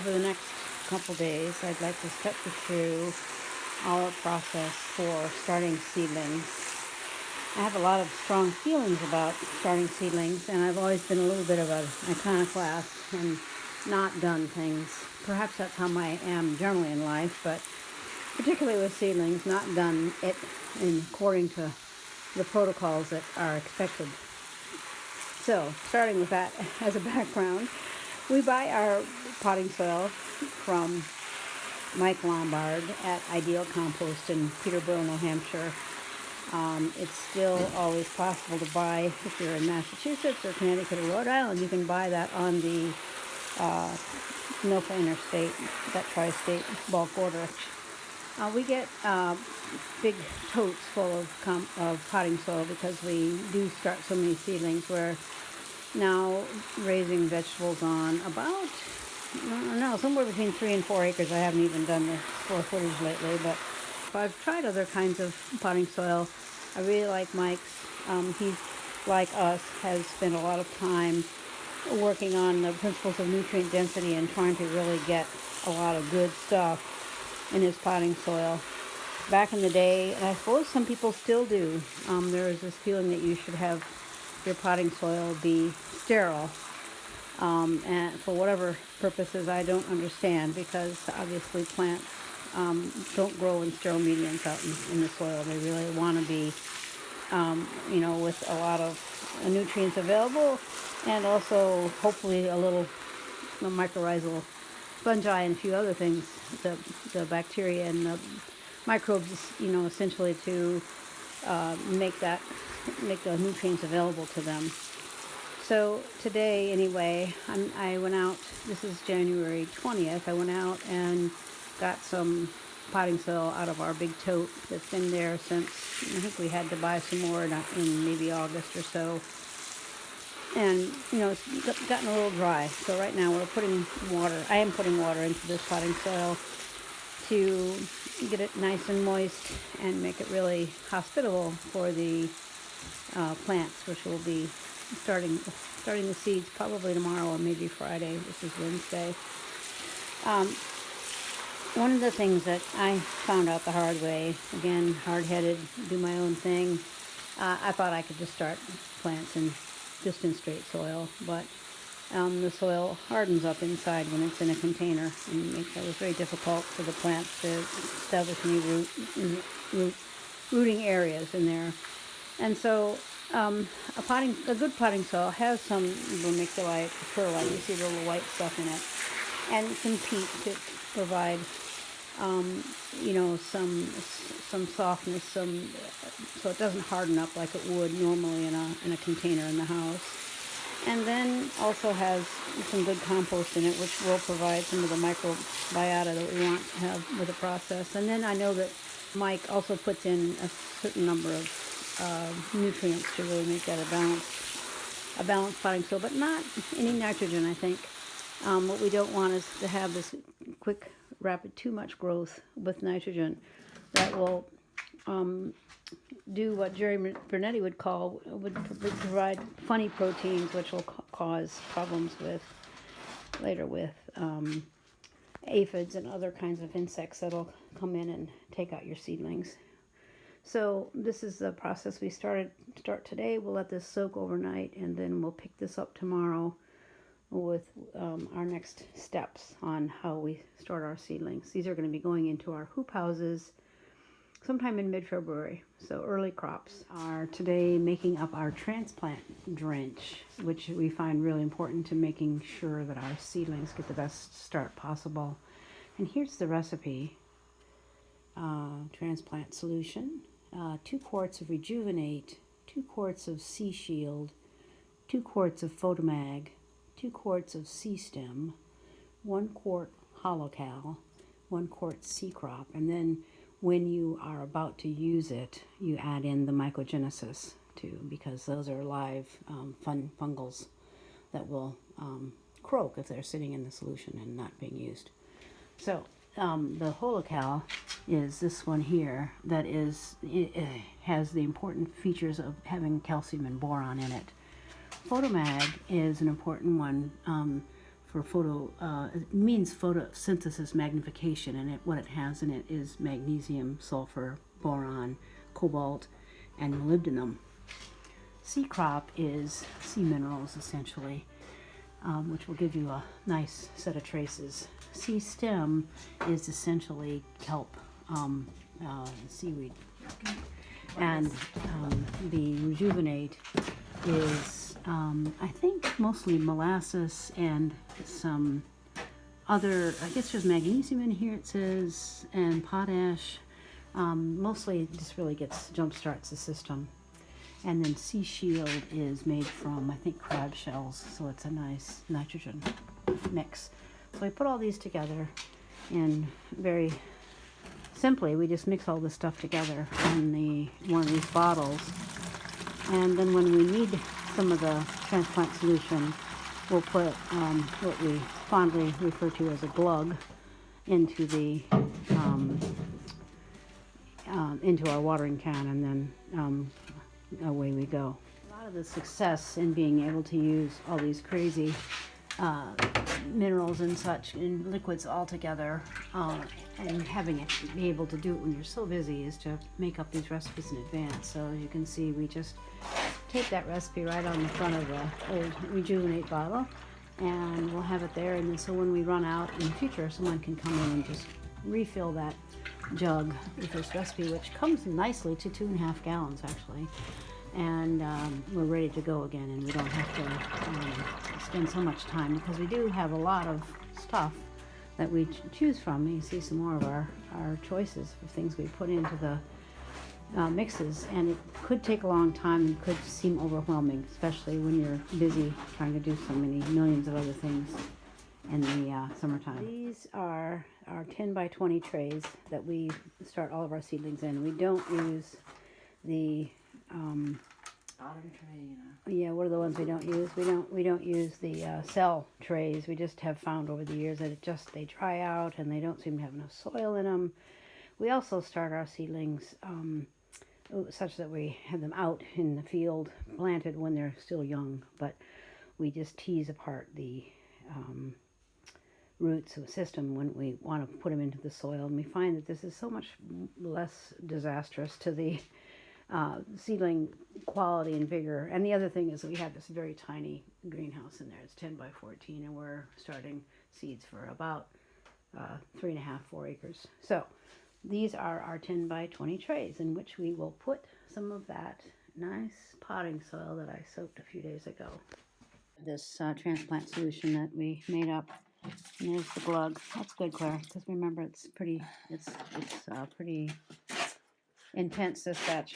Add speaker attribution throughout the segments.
Speaker 1: over the next couple days, I'd like to step you through our process for starting seedlings. I have a lot of strong feelings about starting seedlings, and I've always been a little bit of an iconoclast and not done things. Perhaps that's how I am generally in life, but particularly with seedlings, not done it according to the protocols that are expected. So, starting with that as a background, we buy our potting soil from Mike Lombard at Ideal Compost in Peterborough, New Hampshire. It's still always possible to buy, if you're in Massachusetts or Connecticut or Rhode Island, you can buy that on the NOFA Interstate, that tri-state bulk order. We get big totes full of potting soil because we do start so many seedlings. We're now raising vegetables on about, I don't know, somewhere between 3 and 4 acres. I haven't even done the square footage lately, but I've tried other kinds of potting soil. I really like Mike's. He's, like us, has spent a lot of time working on the principles of nutrient density and trying to really get a lot of good stuff in his potting soil. Back in the day, and I suppose some people still do, there is this feeling that you should have your potting soil be sterile, and for whatever purposes I don't understand, because obviously plants don't grow in sterile mediums out in the soil. They really want to be, with a lot of nutrients available, and also hopefully a little mycorrhizal fungi and a few other things, the bacteria and the microbes, essentially to make the nutrients available to them. So today, anyway, I went out. This is January 20th. I went out and got some potting soil out of our big tote that's been there since, I think we had to buy some more in maybe August or so. And, it's gotten a little dry. So right now we're putting water. I am putting water into this potting soil to get it nice and moist and make it really hospitable for the plants, which will be starting the seeds probably tomorrow or maybe Friday. This is Wednesday. One of the things that I found out the hard way, again, hard-headed, do my own thing, I thought I could just start plants just in straight soil, but the soil hardens up inside when it's in a container, and makes it very difficult for the plants to establish any rooting areas in there. And so a good potting soil has some vermiculite, perlite, you see the little white stuff in it, and some peat to provide some softness, so it doesn't harden up like it would normally in a container in the house. And then also has some good compost in it, which will provide some of the microbiota that we want to have with the process. And then I know that Mike also puts in a certain number of nutrients to really make that a balanced potting soil, but not any nitrogen, I think. What we don't want is to have this quick, rapid, too much growth with nitrogen that will do what Jerry Bernetti would provide funny proteins, which will cause problems later with aphids and other kinds of insects that'll come in and take out your seedlings. So this is the process we start today. We'll let this soak overnight, and then we'll pick this up tomorrow with our next steps on how we start our seedlings. These are going to be going into our hoop houses sometime in mid-February, so early crops. Are today making up our transplant drench, which we find really important to making sure that our seedlings get the best start possible. And here's the recipe. Transplant solution, 2 quarts of Rejuvenate, 2 quarts of Sea Shield, 2 quarts of Photomag, 2 quarts of Sea Stem, 1 quart Holocal, 1 quart Sea Crop, and then when you are about to use it, you add in the mycogenesis too, because those are live fungals that will croak if they're sitting in the solution and not being used. So the Holocal is this one here that has the important features of having calcium and boron in it. Photomag is an important one for it means photosynthesis magnification, and what it has in it is magnesium, sulfur, boron, cobalt, and molybdenum. C crop is sea minerals, essentially, which will give you a nice set of traces. C stem is essentially kelp, seaweed. And the rejuvenate is, I think, mostly molasses and some other, I guess there's magnesium in here, it says, and potash. Mostly it just really jump-starts the system. And then Sea Shield is made from, I think, crab shells, so it's a nice nitrogen mix. So we put all these together, and very simply, we just mix all this stuff together in one of these bottles. And then when we need some of the transplant solution, we'll put what we fondly refer to as a glug into into our watering can, and then away we go. A lot of the success in being able to use all these crazy minerals and such in liquids all together, and having it be able to do it when you're so busy, is to make up these recipes in advance. So as you can see, we just take that recipe right on the front of the old Rejuvenate bottle, and we'll have it there. And then so when we run out in the future, someone can come in and just refill that jug with this recipe, which comes nicely to 2.5 gallons actually. And we're ready to go again, and we don't have to spend so much time, because we do have a lot of stuff that we choose from. You see some more of our choices of things we put into the mixes, and it could take a long time and could seem overwhelming, especially when you're busy trying to do so many millions of other things in the summertime. These are our 10 by 20 trays that we start all of our seedlings in. We don't use the
Speaker 2: bottom tray, you know.
Speaker 1: Yeah, what are the ones we don't use? We don't use the cell trays. We just have found over the years that they dry out and they don't seem to have enough soil in them. We also start our seedlings such that we have them out in the field, planted when they're still young, but we just tease apart the roots system when we want to put them into the soil. And we find that this is so much less disastrous to the seedling quality and vigor. And the other thing is that we have this very tiny greenhouse in there. It's 10 by 14, and we're starting seeds for about 3.5, 4 acres. So these are our 10 by 20 trays, in which we will put some of that nice potting soil that I soaked a few days ago. This transplant solution that we made up. And there's the glug. That's good, Claire, because remember it's pretty intense, this batch.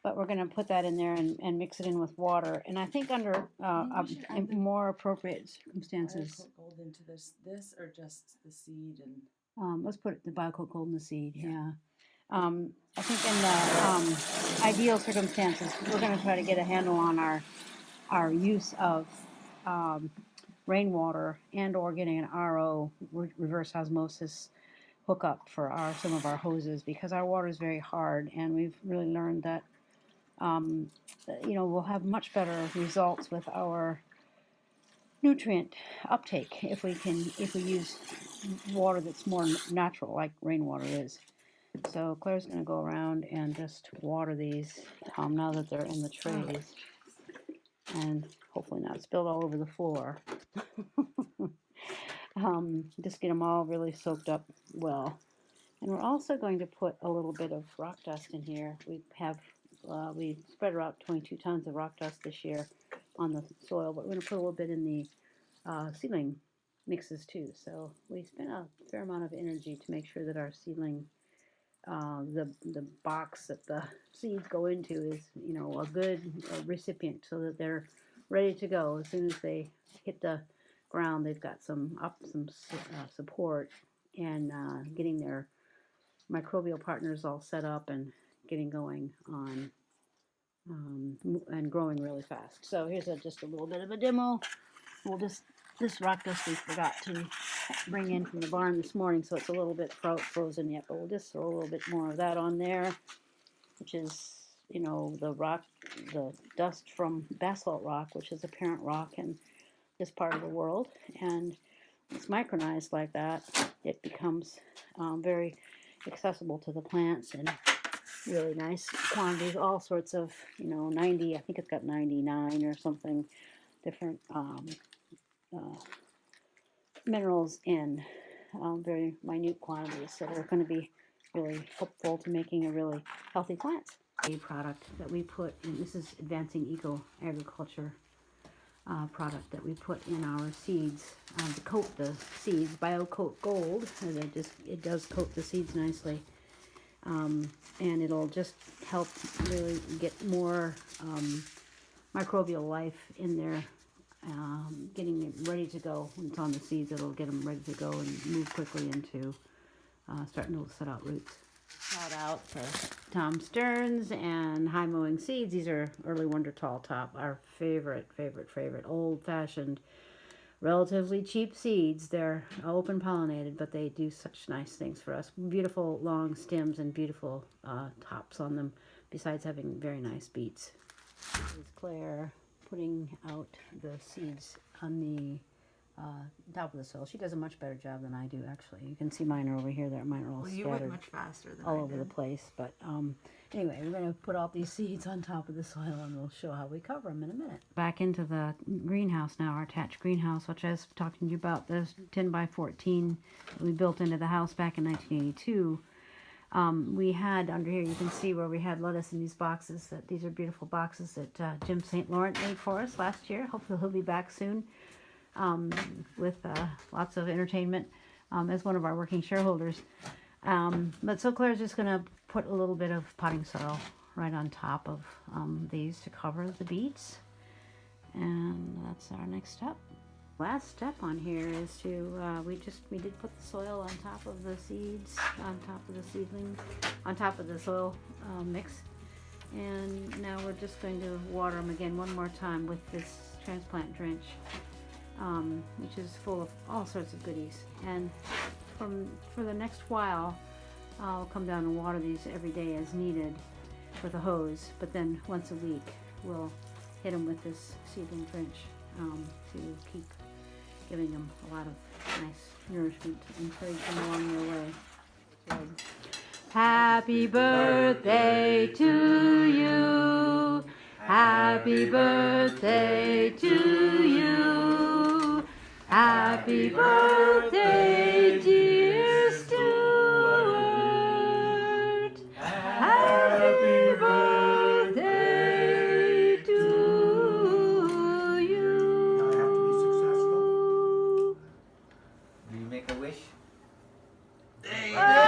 Speaker 1: But we're going to put that in there and mix it in with water. And I think under more appropriate circumstances.
Speaker 2: Gold into this or just the seed and.
Speaker 1: Let's put the Biocoat Gold in the seed. Yeah. I think in the ideal circumstances, we're going to try to get a handle on our use of rainwater, or getting an RO, reverse osmosis, hookup for some of our hoses, because our water is very hard, and we've really learned that we'll have much better results with our nutrient uptake if we use water that's more natural, like rainwater is. So Claire's going to go around and just water these now that they're in the trays, and hopefully not spilled all over the floor. Just get them all really soaked up well. And we're also going to put a little bit of rock dust in here. We spread out 22 tons of rock dust this year on the soil, but we're going to put a little bit in the seedling mixes too. So we spent a fair amount of energy to make sure that our seedling, the box that the seeds go into, is a good recipient, so that they're ready to go as soon as they hit the ground. They've got some support, and getting their microbial partners all set up and getting going on and growing really fast. So here's just a little bit of a demo. This rock dust we forgot to bring in from the barn this morning, so it's a little bit frozen yet, but we'll just throw a little bit more of that on there, which is the dust from basalt rock, which is a parent rock in this part of the world. And it's micronized like that, it becomes very accessible to the plants and really nice quantities, all sorts of, 90, I think it's got 99 or something, different minerals in very minute quantities that are going to be really helpful to making a really healthy plant. A product that we put in, this is advancing eco agriculture product that we put in our seeds to coat the seeds. BioCoat Gold, as it does coat the seeds nicely, and it'll just help really get more microbial life in there, getting it ready to go. When it's on the seeds, it'll get them ready to go and move quickly into starting to set out roots. Shout out to Tom Stearns and High Mowing Seeds. These are Early Wonder Tall Top, our favorite old-fashioned, relatively cheap seeds. They're open pollinated, but they do such nice things for us. Beautiful long stems and beautiful tops on them, besides having very nice beets. This is Claire putting out the seeds on the top of the soil. She does a much better job than I do, actually. You can see mine are over here. Mine are all
Speaker 3: Well,
Speaker 1: scattered.
Speaker 3: you went much faster than
Speaker 1: all
Speaker 3: I
Speaker 1: over
Speaker 3: did.
Speaker 1: the place. But anyway, we're going to put all these seeds on top of the soil, and we'll show how we cover them in a minute. Back into the greenhouse now, our attached greenhouse, which I was talking to you about, the 10 by 14 that we built into the house back in 1982. We had under here, you can see where we had lettuce in these boxes. These are beautiful boxes that Jim St. Laurent made for us last year. Hopefully he'll be back soon with lots of entertainment as one of our working shareholders. But so Claire's just going to put a little bit of potting soil right on top of these to cover the beets. And that's our next step. Last step on here is to, we did put the soil on top of the seeds, on top of the seedlings, on top of the soil mix. And now we're just going to water them again one more time with this Transplant Drench, which is full of all sorts of goodies. And for the next while, I'll come down and water these every day as needed with a hose. But then once a week, we'll hit them with this seedling drench to keep giving them a lot of nice nourishment to encourage them along their way. So, happy birthday to you. Happy birthday to you. Happy birthday, dear Stuart. Happy birthday to you.
Speaker 4: Now I have to be successful. Do you make a wish?
Speaker 3: There you go.